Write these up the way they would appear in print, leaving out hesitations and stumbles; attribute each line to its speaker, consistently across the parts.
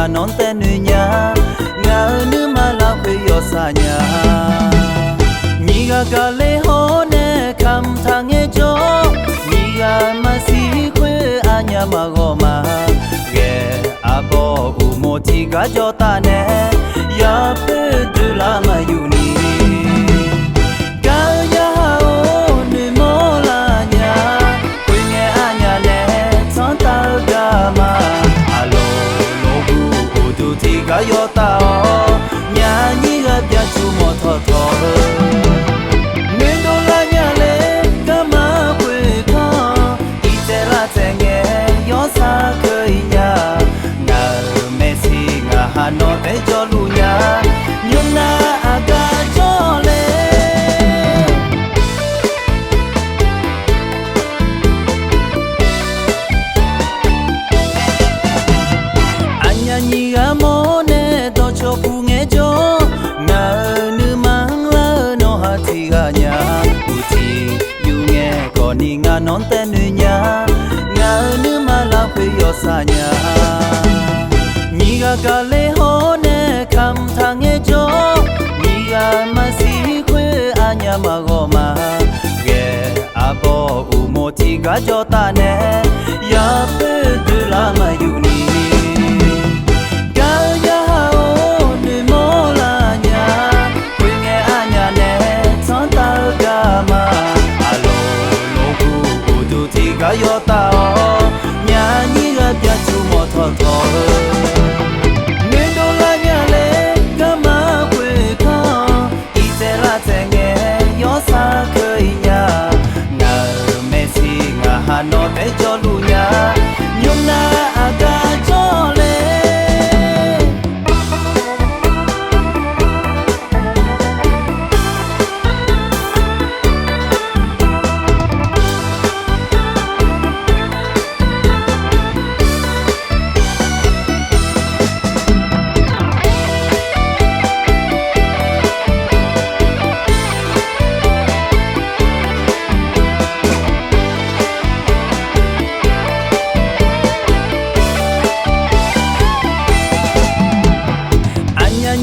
Speaker 1: ngà non tên nuôi nhà ngà nữ mà la quê yo sa nhà nhị gà gà lê hô nè khăm thang nghe cho nhị gà mà si quê à nhà mà gò mà ghé à bò u mô ti gà cho ta nè ya bê tư la mà yu ni gà ya ô nuôi mô la nhà quê nghe à nhà nè chọn ta gà mà alo lô bu u tu ti gà yo ta ô nhà nhị gà bia chu mô thọ thọ nó để cho lu nhà nhưng na aga cho le anh nhà nhị ga mô nè to cho phu nghe cho ngà nữ mang la nó ha thì ga nhà u thì yu nghe còn đi ngà non tên nữ nhà ngà nữ mà la quê yo sa nhà nhị ga gà lê hô nè khăm thang nghe cho nhị ga mà si quê à nhà mà gò mà ghé à bò u mô ti gà cho ta nè ya bê tư la mà yu ni gà ya ô nuôi mô la nhà quê nghe à nhà nè chọn ta gà mà alo lô bu u tu ti gà yo ta ô nhà nhị ga bia chu mô thọ thọ nó để cho lu nhà nhưng na aga cho le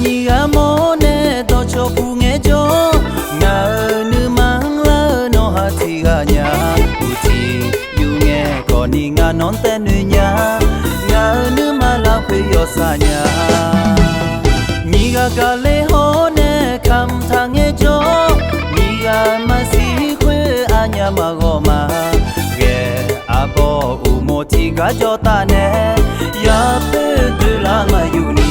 Speaker 1: nhị ga mô nè to cho phu nghe cho ngà nữ mang la nó ha thì ga nhà u thì yu nghe còn đi ngà non tên nuôi nhà ngà nữ mà la quê yo sa nhà nhị ga gà lê hô nè khăm thang nghe cho nhị ga mà si quê à nhà mà gò mà ghé à bò u mô ti gà cho ta nè ya bê tư la mà yu